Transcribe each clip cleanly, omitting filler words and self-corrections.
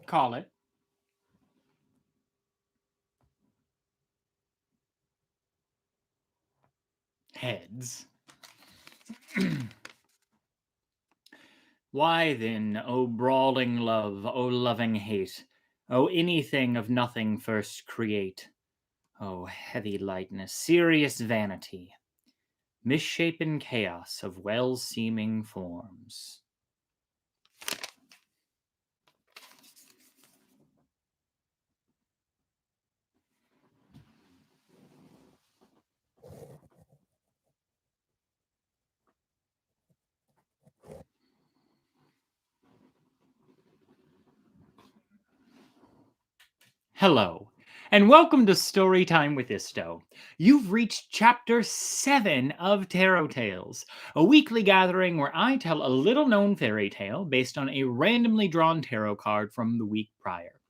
Call it. Heads. Why then, O brawling love, O loving hate, O anything of nothing first create, O heavy lightness, serious vanity, misshapen chaos of well-seeming forms. Hello, and welcome to Storytime with Isto. You've reached Chapter 7 of Tarot Tales, a weekly gathering where I tell a little-known fairy tale based on a randomly drawn tarot card from the week prior.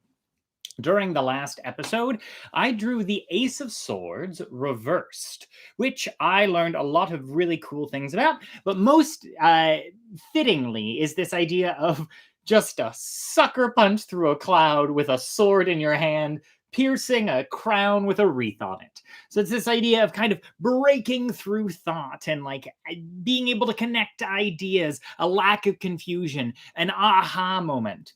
During the last episode, I drew the Ace of Swords reversed, which I learned a lot of really cool things about, but most fittingly is this idea of just a sucker punch through a cloud with a sword in your hand, piercing a crown with a wreath on it. So it's this idea of kind of breaking through thought and like being able to connect ideas, a lack of confusion, an aha moment.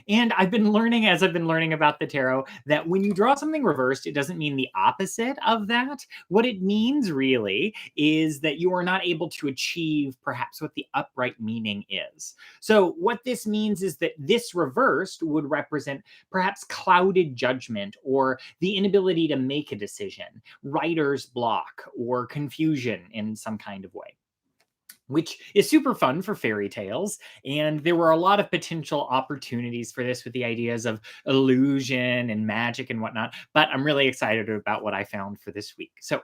And I've been learning, as I've been learning about the tarot, that when you draw something reversed, it doesn't mean the opposite of that. What it means really is that you are not able to achieve perhaps what the upright meaning is. So what this means is that this reversed would represent perhaps clouded judgment or the inability to make a decision, writer's block, or confusion in some kind of way, which is super fun for fairy tales. And there were a lot of potential opportunities for this with the ideas of illusion and magic and whatnot. But I'm really excited about what I found for this week. So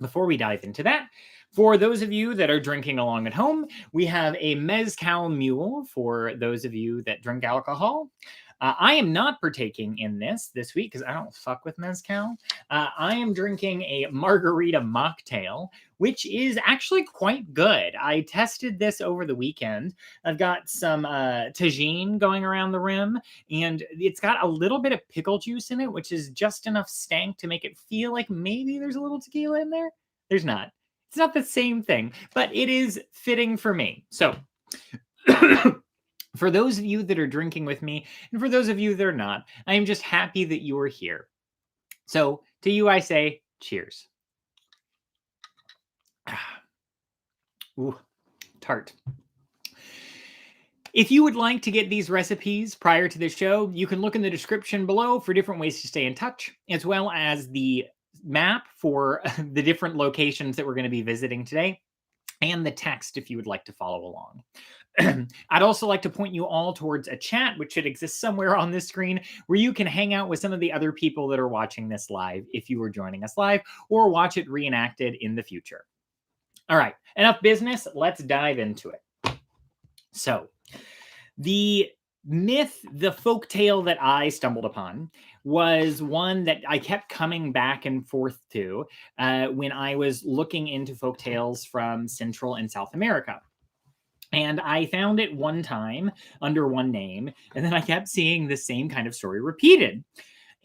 before we dive into that, for those of you that are drinking along at home, we have a Mezcal mule for those of you that drink alcohol. I am not partaking in this week because I don't fuck with Mezcal. I am drinking a margarita mocktail, which is actually quite good. I tested this over the weekend. I've got some tagine going around the rim, and it's got a little bit of pickle juice in it, which is just enough stank to make it feel like maybe there's a little tequila in there. There's not. It's not the same thing, but it is fitting for me. So for those of you that are drinking with me, and for those of you that are not, I am just happy that you are here. So to you, I say cheers. Ooh, tart. If you would like to get these recipes prior to the show, you can look in the description below for different ways to stay in touch, as well as the map for the different locations that we're going to be visiting today, and the text if you would like to follow along. I'd also like to point you all towards a chat, which should exist somewhere on this screen, where you can hang out with some of the other people that are watching this live if you were joining us live, or watch it reenacted in the future. All right, enough business. Let's dive into it. So, the myth, the folk tale that I stumbled upon was one that I kept coming back and forth to when I was looking into folk tales from Central and South America. And I found it one time under one name, and then I kept seeing the same kind of story repeated.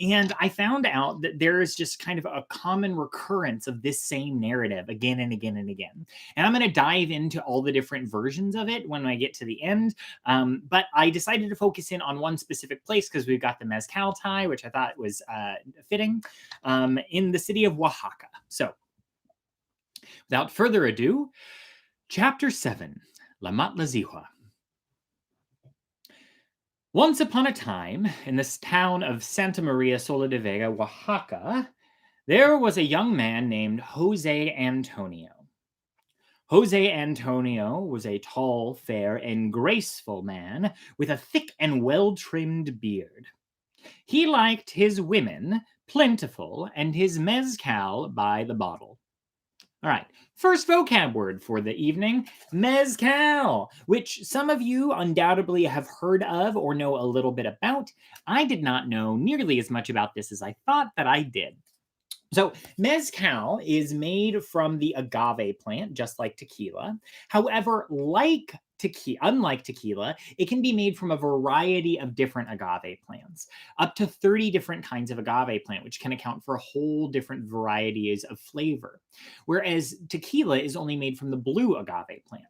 And I found out that there is just kind of a common recurrence of this same narrative again and again and again. And I'm going to dive into all the different versions of it when I get to the end. But I decided to focus in on one specific place because we've got the Mezcal tie, which I thought was fitting, in the city of Oaxaca. So without further ado, Chapter 7. La Matlazihua. Once upon a time, in this town of Santa Maria Sola de Vega, Oaxaca, there was a young man named Jose Antonio. Jose Antonio was a tall, fair, and graceful man with a thick and well-trimmed beard. He liked his women plentiful and his mezcal by the bottle. All right, first vocab word for the evening, mezcal, which some of you undoubtedly have heard of or know a little bit about. I did not know nearly as much about this as I thought that I did. So, mezcal is made from the agave plant, just like tequila. However, unlike tequila, it can be made from a variety of different agave plants, up to 30 different kinds of agave plant, which can account for whole different varieties of flavor. Whereas tequila is only made from the blue agave plant.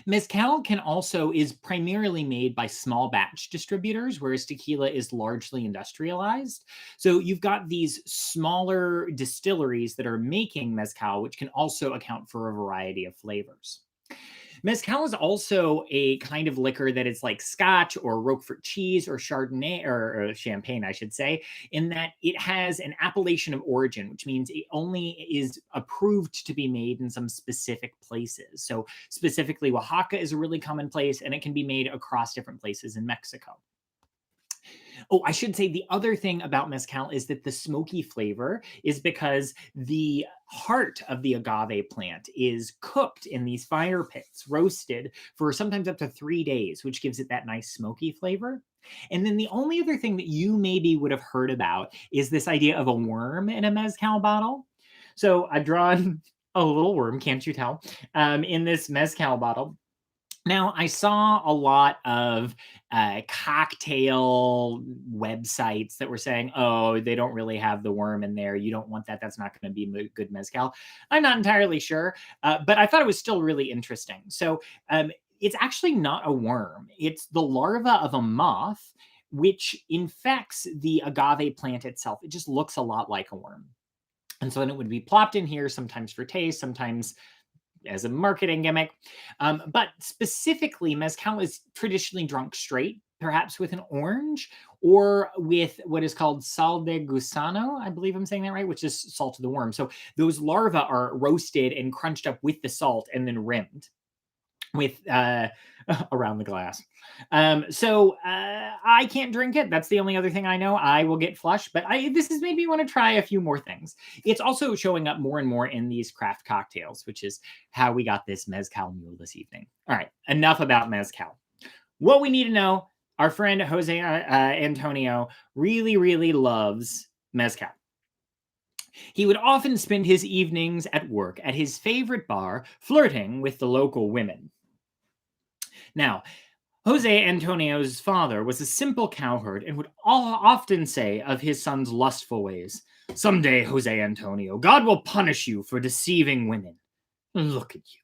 Mezcal can also is primarily made by small batch distributors, whereas tequila is largely industrialized. So you've got these smaller distilleries that are making mezcal, which can also account for a variety of flavors. Mezcal is also a kind of liquor that is like Scotch or Roquefort cheese or Chardonnay or Champagne, I should say, in that it has an appellation of origin, which means it only is approved to be made in some specific places. So, specifically, Oaxaca is a really common place, and it can be made across different places in Mexico. Oh, I should say the other thing about mezcal is that the smoky flavor is because the heart of the agave plant is cooked in these fire pits, roasted for sometimes up to 3 days, which gives it that nice smoky flavor. And then the only other thing that you maybe would have heard about is this idea of a worm in a mezcal bottle. So I've drawn a little worm, can't you tell, in this mezcal bottle. Now, I saw a lot of cocktail websites that were saying, oh, they don't really have the worm in there. You don't want that. That's not going to be good mezcal. I'm not entirely sure, but I thought it was still really interesting. So it's actually not a worm, it's the larva of a moth, which infects the agave plant itself. It just looks a lot like a worm. And so then it would be plopped in here, sometimes for taste, sometimes as a marketing gimmick. But specifically, mezcal is traditionally drunk straight, perhaps with an orange or with what is called sal de gusano. I believe I'm saying that right, which is salt of the worm. So those larvae are roasted and crunched up with the salt and then rimmed with around the glass. I can't drink it. That's the only other thing I know. I will get flushed, but this has made me want to try a few more things. It's also showing up more and more in these craft cocktails, which is how we got this mezcal mule this evening. All right, enough about mezcal. What we need to know: our friend Jose Antonio really, really loves mezcal. He would often spend his evenings at work at his favorite bar, flirting with the local women. Now, Jose Antonio's father was a simple cowherd and would often say of his son's lustful ways, "Someday, Jose Antonio, God will punish you for deceiving women. Look at you.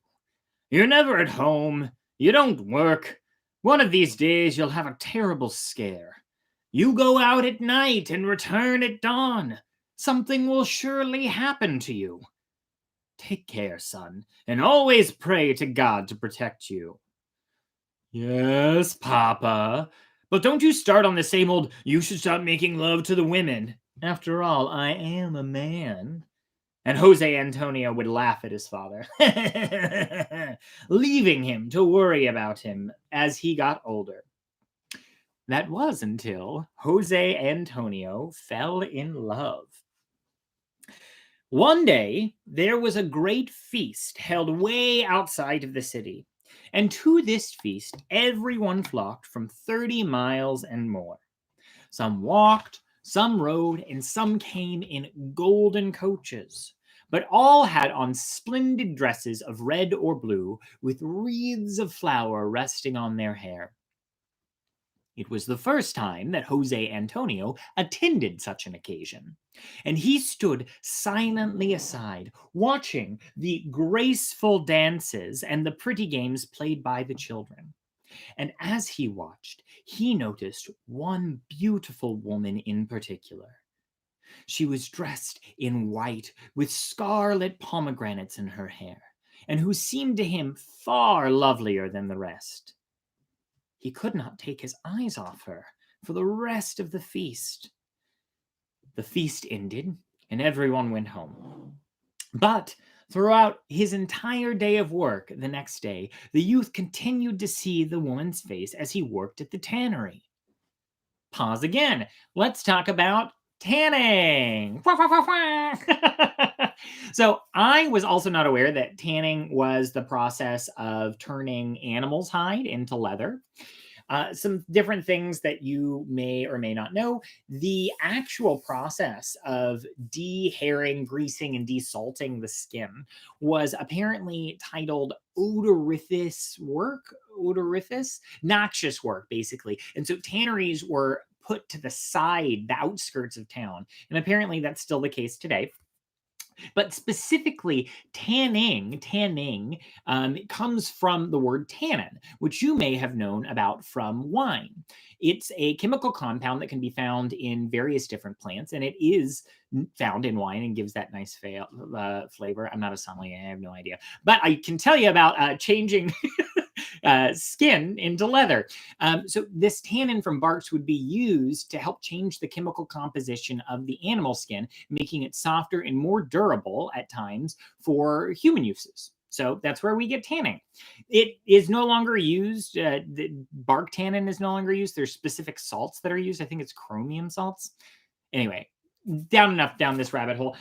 You're never at home. You don't work. One of these days you'll have a terrible scare. You go out at night and return at dawn. Something will surely happen to you. Take care, son, and always pray to God to protect you." "Yes, Papa. But don't you start on the same old, you should stop making love to the women. After all, I am a man." And Jose Antonio would laugh at his father, leaving him to worry about him as he got older. That was until Jose Antonio fell in love. One day, there was a great feast held way outside of the city. And to this feast, everyone flocked from 30 miles and more. Some walked, some rode, and some came in golden coaches. But all had on splendid dresses of red or blue, with wreaths of flower resting on their hair. It was the first time that Jose Antonio attended such an occasion, and he stood silently aside, watching the graceful dances and the pretty games played by the children. And as he watched, he noticed one beautiful woman in particular. She was dressed in white with scarlet pomegranates in her hair, and who seemed to him far lovelier than the rest. He could not take his eyes off her for the rest of the feast. The feast ended, and everyone went home. But throughout his entire day of work the next day, the youth continued to see the woman's face as he worked at the tannery. Pause again. Let's talk about tanning. So I was also not aware that tanning was the process of turning animal's hide into leather. Some different things that you may or may not know. The actual process of de-hairing, greasing, and desalting the skin was apparently titled odoriferous, noxious work, basically. And so tanneries were put to the side, the outskirts of town. And apparently that's still the case today. But specifically, tanning comes from the word tannin, which you may have known about from wine. It's a chemical compound that can be found in various different plants, and it is found in wine and gives that nice flavor. I'm not a sommelier, I have no idea. But I can tell you about changing skin into leather. So this tannin from barks would be used to help change the chemical composition of the animal skin, making it softer and more durable at times for human uses. So that's where we get tanning. It is no longer used. The bark tannin is no longer used. There's specific salts that are used. I think it's chromium salts. Anyway, down this rabbit hole.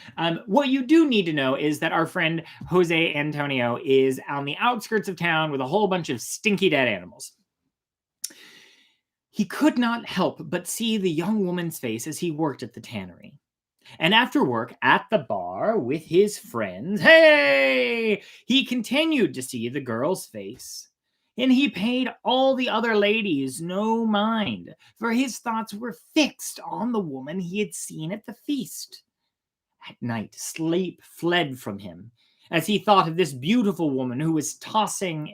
What you do need to know is that our friend Jose Antonio is on the outskirts of town with a whole bunch of stinky dead animals. He could not help but see the young woman's face as he worked at the tannery. And after work at the bar with his friends, hey, he continued to see the girl's face. And he paid all the other ladies no mind, for his thoughts were fixed on the woman he had seen at the feast. At night, sleep fled from him as he thought of this beautiful woman who was tossing,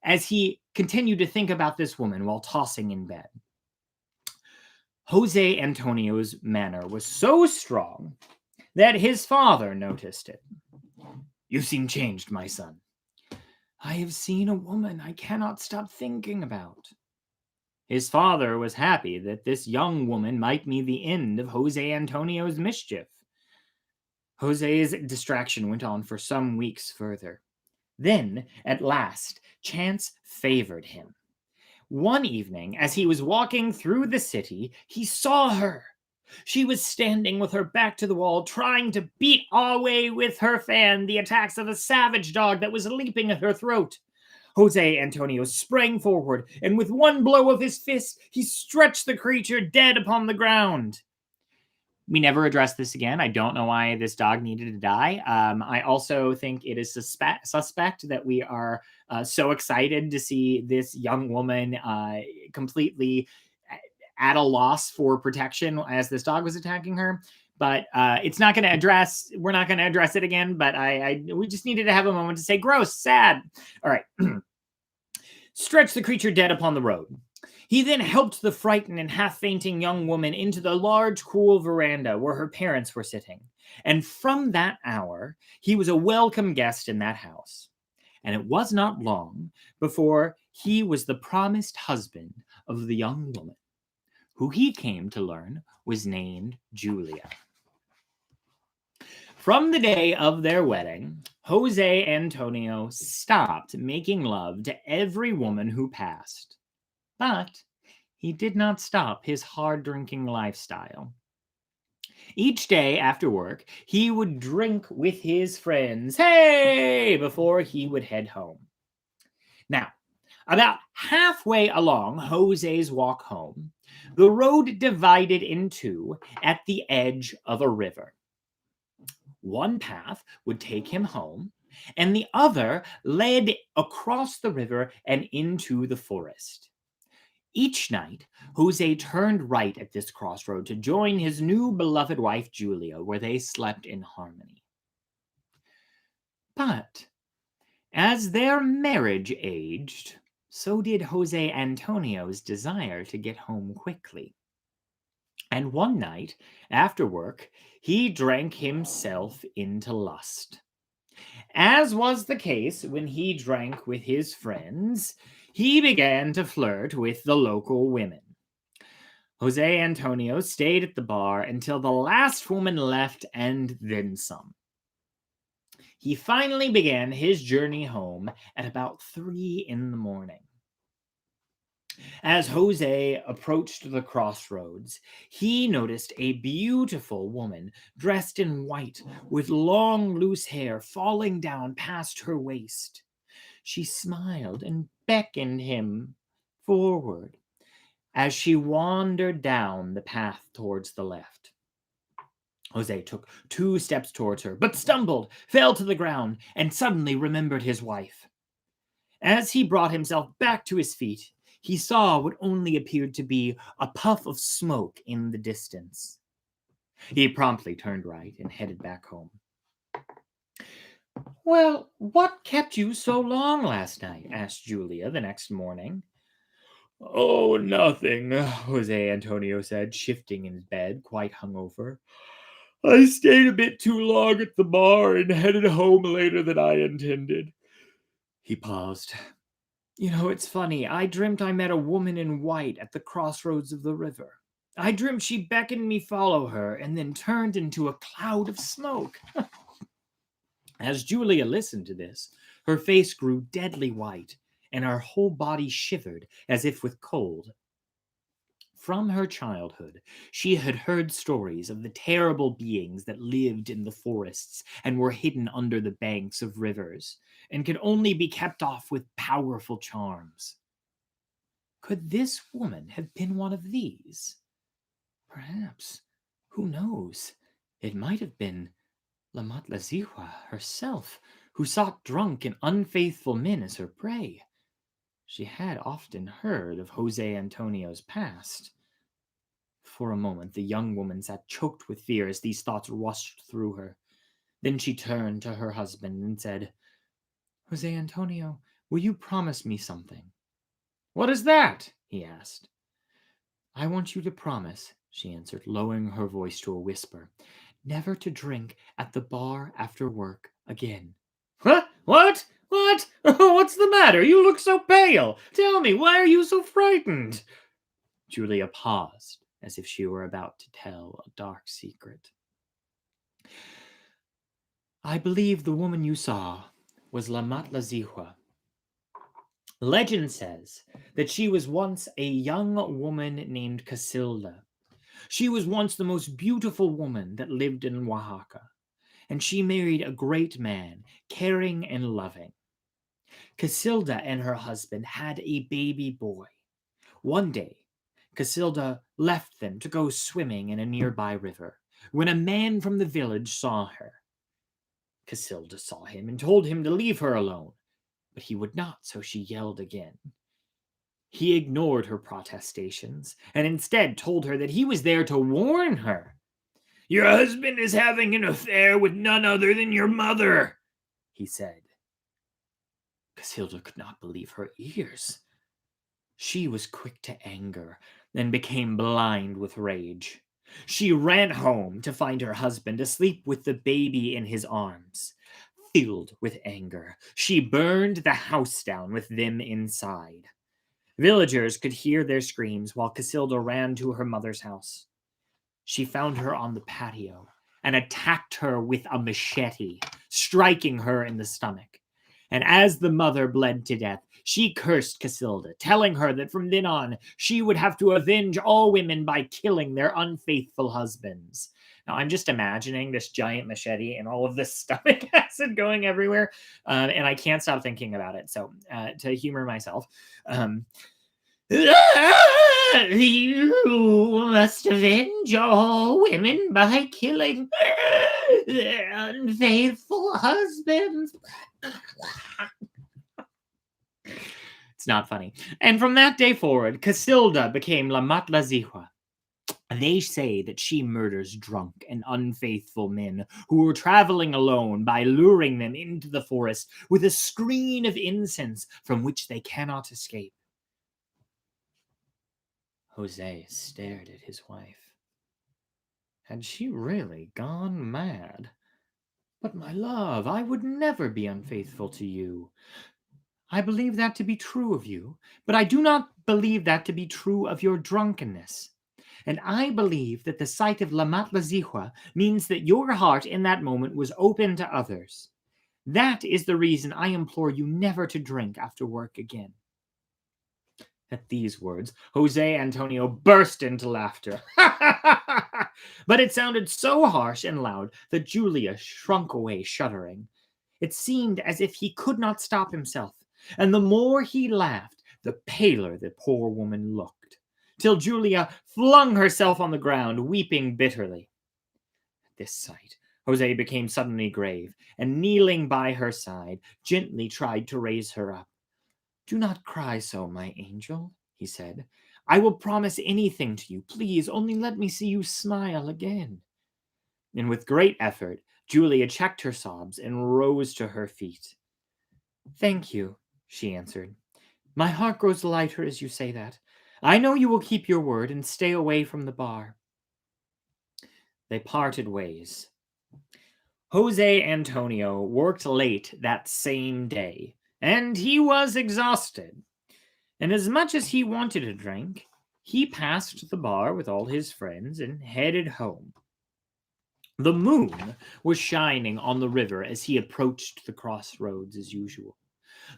as he continued to think about this woman while tossing in bed. Jose Antonio's manner was so strong that his father noticed it. "You seem changed, my son." "I have seen a woman I cannot stop thinking about." His father was happy that this young woman might mean the end of Jose Antonio's mischief. Jose's distraction went on for some weeks further. Then, at last, chance favored him. One evening, as he was walking through the city, he saw her. She was standing with her back to the wall, trying to beat away with her fan the attacks of a savage dog that was leaping at her throat. Jose Antonio sprang forward, and with one blow of his fist, he stretched the creature dead upon the ground. We never addressed this again. I don't know why this dog needed to die. I also think it is suspect that we are so excited to see this young woman completely at a loss for protection as this dog was attacking her. But it's not going to address. We're not going to address it again. But we just needed to have a moment to say, gross, sad. All right. Stretch the creature dead upon the road. He then helped the frightened and half-fainting young woman into the large, cool veranda where her parents were sitting. And from that hour, he was a welcome guest in that house. And it was not long before he was the promised husband of the young woman, who he came to learn was named Julia. From the day of their wedding, Jose Antonio stopped making love to every woman who passed. But he did not stop his hard-drinking lifestyle. Each day after work, he would drink with his friends, hey, before he would head home. Now, about halfway along Jose's walk home, the road divided in two at the edge of a river. One path would take him home, and the other led across the river and into the forest. Each night, Jose turned right at this crossroad to join his new beloved wife, Julia, where they slept in harmony. But as their marriage aged, so did Jose Antonio's desire to get home quickly. And one night, after work, he drank himself into lust. As was the case when he drank with his friends, he began to flirt with the local women. Jose Antonio stayed at the bar until the last woman left and then some. He finally began his journey home at about 3 a.m. As Jose approached the crossroads, he noticed a beautiful woman dressed in white with long, loose hair falling down past her waist. She smiled and beckoned him forward as she wandered down the path towards the left. Jose took 2 steps towards her, but stumbled, fell to the ground, and suddenly remembered his wife. As he brought himself back to his feet, he saw what only appeared to be a puff of smoke in the distance. He promptly turned right and headed back home. "Well, what kept you so long last night?" asked Julia the next morning. "Oh, nothing," Jose Antonio said, shifting in his bed, quite hungover. "I stayed a bit too long at the bar and headed home later than I intended." He paused. It's funny. I dreamt I met a woman in white at the crossroads of the river. I dreamt she beckoned me follow her and then turned into a cloud of smoke." As Julia listened to this, her face grew deadly white, and her whole body shivered as if with cold. From her childhood, she had heard stories of the terrible beings that lived in the forests and were hidden under the banks of rivers, and could only be kept off with powerful charms. Could this woman have been one of these? Perhaps. Who knows? It might have been Matlazihua herself, who sought drunk and unfaithful men as her prey. She had often heard of Jose Antonio's past. For a moment, the young woman sat choked with fear as these thoughts rushed through her. Then she turned to her husband and said, "Jose Antonio, will you promise me something?" "What is that?" he asked. "I want you to promise," she answered, lowering her voice to a whisper, "never to drink at the bar after work again." "Huh? What? What? What's the matter? You look so pale. Tell me, why are you so frightened?" Julia paused, as if she were about to tell a dark secret. "I believe the woman you saw was Matlazihua. Legend says that she was once a young woman named Casilda. She was once the most beautiful woman that lived in Oaxaca, and she married a great man, caring and loving. Casilda and her husband had a baby boy. One day, Casilda left them to go swimming in a nearby river when a man from the village saw her. Casilda saw him and told him to leave her alone, but he would not, so she yelled again. He ignored her protestations and instead told her that he was there to warn her. "Your husband is having an affair with none other than your mother," he said. Casilda could not believe her ears. She was quick to anger and became blind with rage. She ran home to find her husband asleep with the baby in his arms. Filled with anger, she burned the house down with them inside. Villagers could hear their screams while Casilda ran to her mother's house. She found her on the patio and attacked her with a machete, striking her in the stomach. And as the mother bled to death, she cursed Casilda, telling her that from then on she would have to avenge all women by killing their unfaithful husbands. Now, I'm just imagining this giant machete and all of this stomach acid going everywhere, and I can't stop thinking about it. So, to humor myself, you must avenge all women by killing their unfaithful husbands. It's not funny. And from that day forward, Casilda became Matlazihua. They say that she murders drunk and unfaithful men who were traveling alone by luring them into the forest with a screen of incense from which they cannot escape. Jose stared at his wife. Had she really gone mad? "But my love, I would never be unfaithful to you." "I believe that to be true of you, but I do not believe that to be true of your drunkenness. And I believe that the sight of Matlazihua means that your heart in that moment was open to others. That is the reason I implore you never to drink after work again." At these words, Jose Antonio burst into laughter. But it sounded so harsh and loud that Julia shrunk away, shuddering. It seemed as if he could not stop himself, and the more he laughed, the paler the poor woman looked, till Julia flung herself on the ground, weeping bitterly. At this sight, Jose became suddenly grave, and kneeling by her side, gently tried to raise her up. "Do not cry so, my angel," he said. "I will promise anything to you. Please, only let me see you smile again." And with great effort, Julia checked her sobs and rose to her feet. "Thank you," she answered. "My heart grows lighter as you say that. I know you will keep your word and stay away from the bar." They parted ways. Jose Antonio worked late that same day, and he was exhausted. And as much as he wanted a drink, he passed the bar with all his friends and headed home. The moon was shining on the river as he approached the crossroads as usual.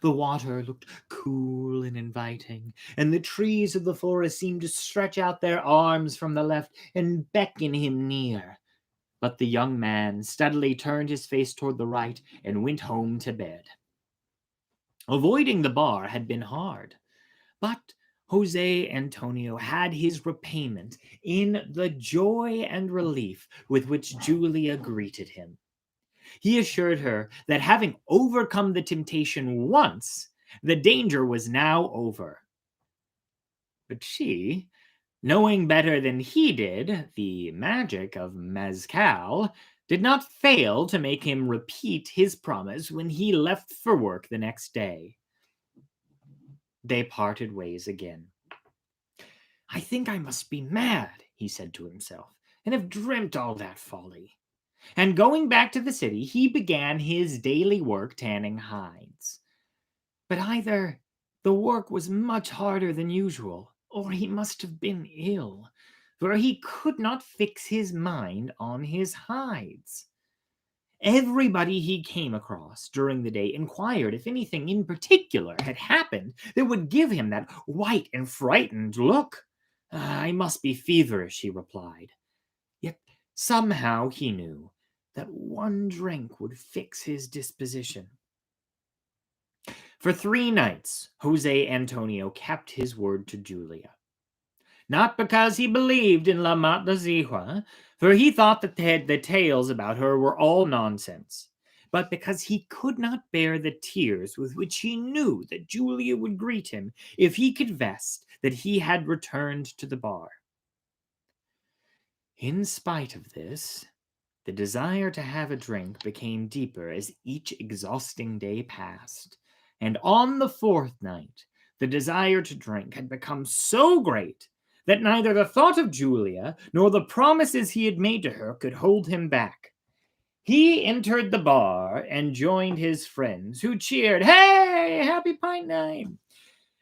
The water looked cool and inviting, and the trees of the forest seemed to stretch out their arms from the left and beckon him near. But the young man steadily turned his face toward the right and went home to bed. Avoiding the bar had been hard, but Jose Antonio had his repayment in the joy and relief with which Julia greeted him. He assured her that having overcome the temptation once, the danger was now over. But she, knowing better than he did the magic of Mezcal, did not fail to make him repeat his promise when he left for work the next day. They parted ways again. "I think I must be mad," he said to himself, "and have dreamt all that folly." And going back to the city, he began his daily work tanning hides. But either the work was much harder than usual, or he must have been ill, for he could not fix his mind on his hides. Everybody he came across during the day inquired if anything in particular had happened that would give him that white and frightened look. "I must be feverish," he replied. Yet somehow he knew that one drink would fix his disposition. For 3 nights, Jose Antonio kept his word to Julia. Not because he believed in La Matlazihua, for he thought that the tales about her were all nonsense, but because he could not bear the tears with which he knew that Julia would greet him if he confessed that he had returned to the bar. In spite of this, the desire to have a drink became deeper as each exhausting day passed, and on the 4th night, the desire to drink had become so great that neither the thought of Julia nor the promises he had made to her could hold him back. He entered the bar and joined his friends, who cheered, "Hey, happy pint night!"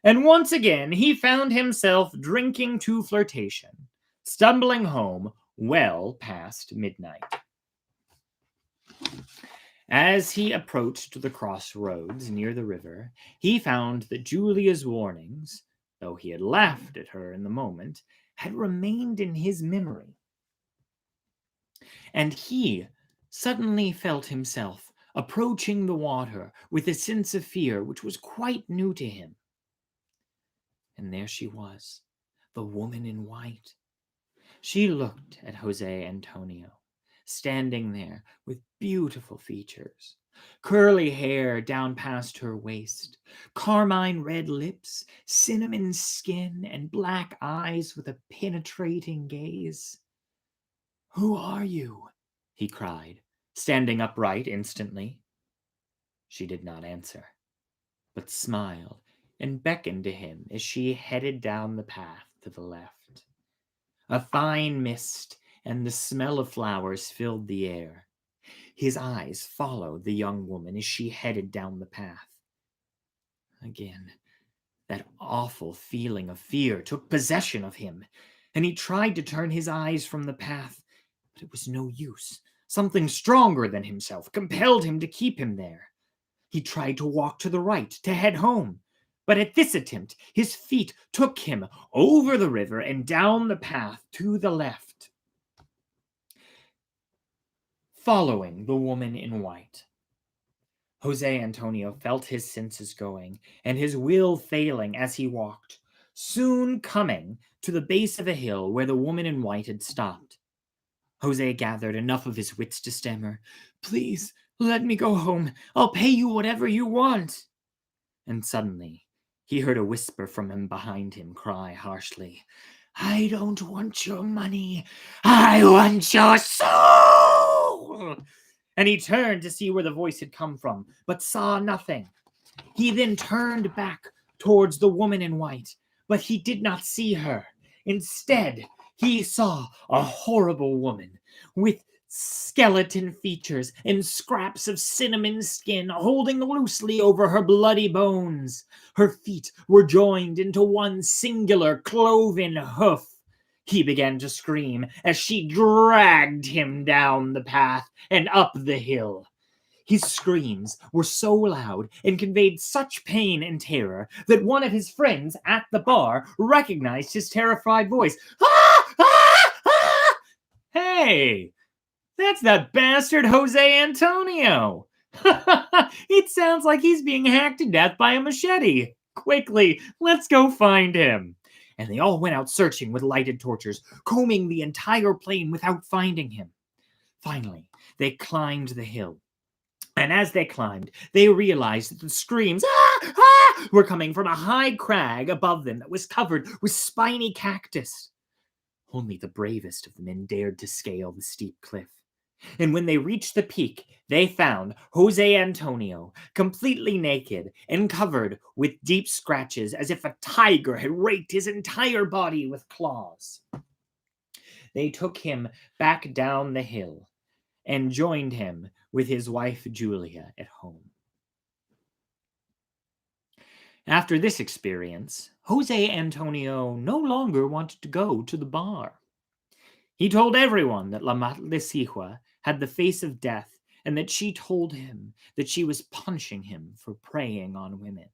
And once again he found himself drinking to flirtation, stumbling home well past midnight. As he approached the crossroads near the river, he found that Julia's warnings, though he had laughed at her in the moment, had remained in his memory. And he suddenly felt himself approaching the water with a sense of fear which was quite new to him. And there she was, the woman in white. She looked at Jose Antonio, standing there with beautiful features, curly hair down past her waist, carmine red lips, cinnamon skin, and black eyes with a penetrating gaze. "Who are you?" he cried, standing upright instantly. She did not answer, but smiled and beckoned to him as she headed down the path to the left. A fine mist and the smell of flowers filled the air. His eyes followed the young woman as she headed down the path. Again, that awful feeling of fear took possession of him, and he tried to turn his eyes from the path, but it was no use. Something stronger than himself compelled him to keep him there. He tried to walk to the right, to head home, but at this attempt, his feet took him over the river and down the path to the left, following the woman in white. Jose Antonio felt his senses going and his will failing as he walked, soon coming to the base of a hill where the woman in white had stopped. Jose gathered enough of his wits to stammer, "Please, let me go home. I'll pay you whatever you want." And suddenly, he heard a whisper from him behind him cry harshly, "I don't want your money. I want your soul." And he turned to see where the voice had come from, but saw nothing. He then turned back towards the woman in white, but he did not see her. Instead, he saw a horrible woman with skeleton features and scraps of cinnamon skin holding loosely over her bloody bones. Her feet were joined into one singular cloven hoof. He began to scream as she dragged him down the path and up the hill. His screams were so loud and conveyed such pain and terror that one of his friends at the bar recognized his terrified voice. "Ah! Ah! Ah! Hey, that's that bastard Jose Antonio. It sounds like he's being hacked to death by a machete. Quickly, let's go find him." And they all went out searching with lighted torches, combing the entire plain without finding him. Finally, they climbed the hill. And as they climbed, they realized that the screams were coming from a high crag above them that was covered with spiny cactus. Only the bravest of the men dared to scale the steep cliff. And when they reached the peak, they found Jose Antonio completely naked and covered with deep scratches as if a tiger had raked his entire body with claws. They took him back down the hill and joined him with his wife Julia at home. After this experience, Jose Antonio no longer wanted to go to the bar. He told everyone that La Matlazihua had the face of death and that she told him that she was punishing him for preying on women.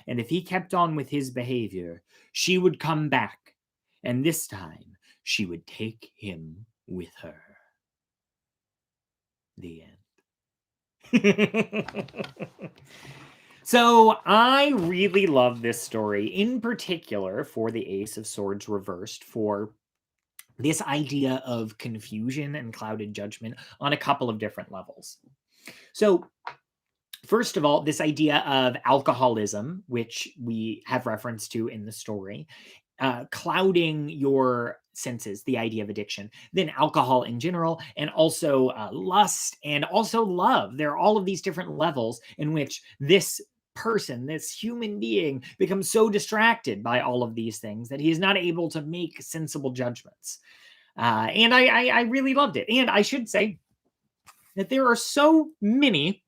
And if he kept on with his behavior, she would come back, and this time she would take him with her. The end. So I really love this story, in particular for the Ace of Swords reversed, for this idea of confusion and clouded judgment on a couple of different levels. So first of all, this idea of alcoholism, which we have reference to in the story, clouding your senses, the idea of addiction, then alcohol in general, and also lust and also love. There are all of these different levels in which this person, this human being, becomes so distracted by all of these things that he is not able to make sensible judgments. And I really loved it. And I should say that there are so many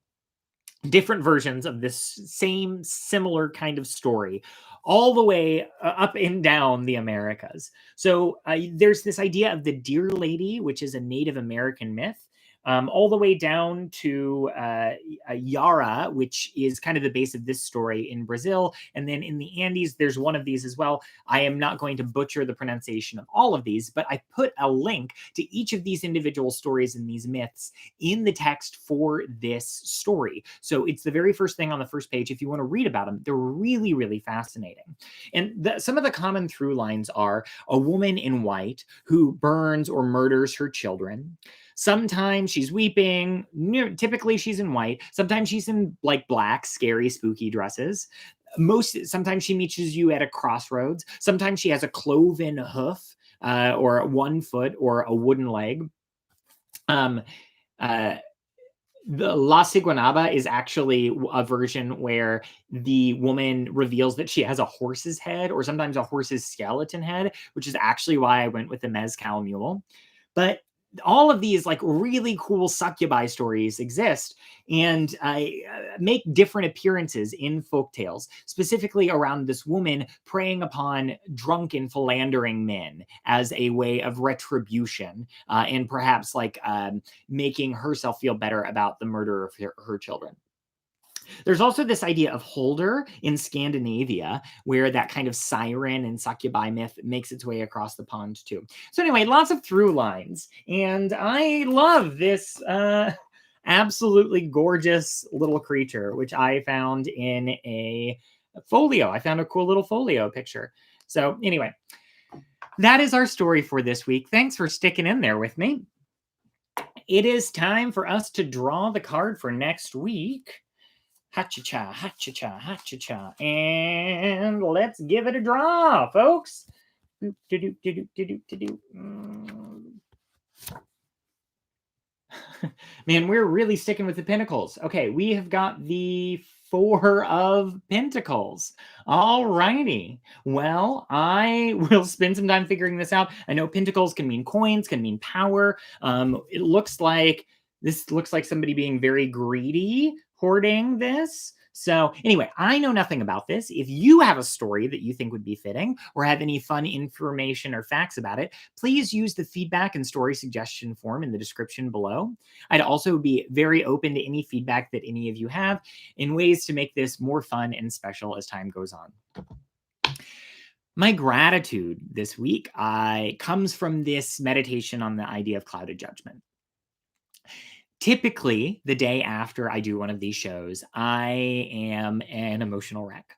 different versions of this same similar kind of story all the way up and down the Americas. So there's this idea of the Deer Lady, which is a Native American myth, all the way down to Yara, which is kind of the base of this story in Brazil. And then in the Andes, there's one of these as well. I am not going to butcher the pronunciation of all of these, but I put a link to each of these individual stories and these myths in the text for this story. So it's the very first thing on the first page. If you want to read about them, they're really, really fascinating. And some of the common through lines are a woman in white who burns or murders her children. Sometimes she's weeping. Typically she's in white. Sometimes she's in like black, scary, spooky dresses. Sometimes she meets you at a crossroads. Sometimes she has a cloven hoof, or 1 foot, or a wooden leg. The La Ciguanaba is actually a version where the woman reveals that she has a horse's head, or sometimes a horse's skeleton head, which is actually why I went with the Mezcal mule. But all of these like really cool succubi stories exist and make different appearances in folktales, specifically around this woman preying upon drunken, philandering men as a way of retribution, and perhaps like making herself feel better about the murder of her children. There's also this idea of Holder in Scandinavia, where that kind of siren and succubi myth makes its way across the pond too. So anyway, lots of through lines, and I love this absolutely gorgeous little creature, which I found in a folio. I found a cool little folio picture. So, anyway, that is our story for this week. Thanks for sticking in there with me. It is time for us to draw the card for next week. Ha-cha-cha, ha-cha-cha, ha-cha-cha. And let's give it a draw, folks. Man, we're really sticking with the Pentacles. Okay, we have got the Four of Pentacles. All righty. Well, I will spend some time figuring this out. I know Pentacles can mean coins, can mean power. It looks like this looks like somebody being very greedy, hoarding this. So anyway, I know nothing about this. If you have a story that you think would be fitting or have any fun information or facts about it, please use the feedback and story suggestion form in the description below. I'd also be very open to any feedback that any of you have in ways to make this more fun and special as time goes on. My gratitude this week comes from this meditation on the idea of clouded judgment. Typically, the day after I do one of these shows, I am an emotional wreck.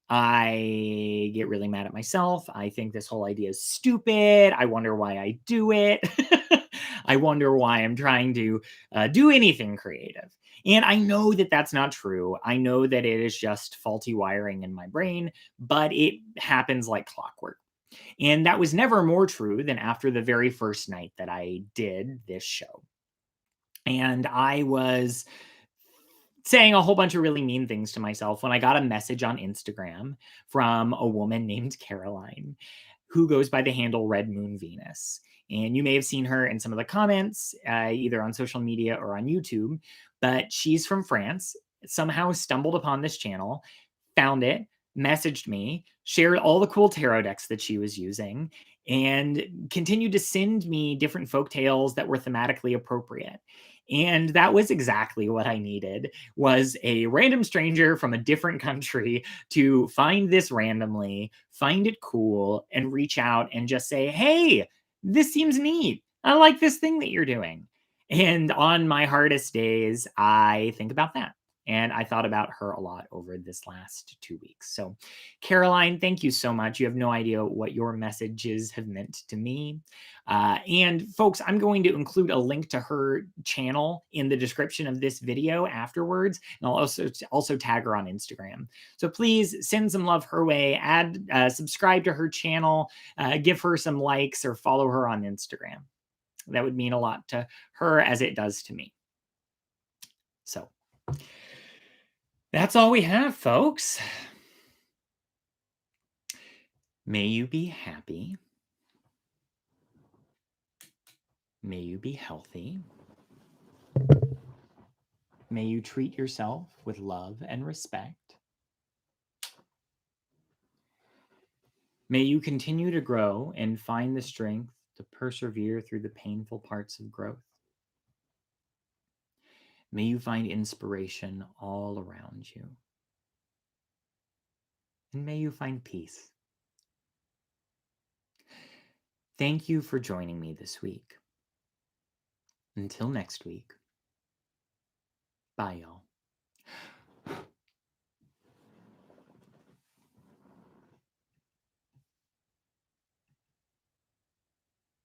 I get really mad at myself. I think this whole idea is stupid. I wonder why I do it. I wonder why I'm trying to do anything creative. And I know that that's not true. I know that it is just faulty wiring in my brain, but it happens like clockwork. And that was never more true than after the very first night that I did this show. And I was saying a whole bunch of really mean things to myself when I got a message on Instagram from a woman named Caroline who goes by the handle Red Moon Venus. And you may have seen her in some of the comments, either on social media or on YouTube, but she's from France, somehow stumbled upon this channel, found it, messaged me, shared all the cool tarot decks that she was using, and continued to send me different folk tales that were thematically appropriate. And that was exactly what I needed, was a random stranger from a different country to find this randomly, find it cool, and reach out and just say, hey, this seems neat. I like this thing that you're doing. And on my hardest days, I think about that. And I thought about her a lot over this last 2 weeks. So, Caroline, thank you so much. You have no idea what your messages have meant to me. And folks, I'm going to include a link to her channel in the description of this video afterwards. And I'll also tag her on Instagram. So please send some love her way, subscribe to her channel, give her some likes, or follow her on Instagram. That would mean a lot to her as it does to me. So that's all we have, folks. May you be happy. May you be healthy. May you treat yourself with love and respect. May you continue to grow and find the strength to persevere through the painful parts of growth. May you find inspiration all around you. And may you find peace. Thank you for joining me this week. Until next week, bye, y'all.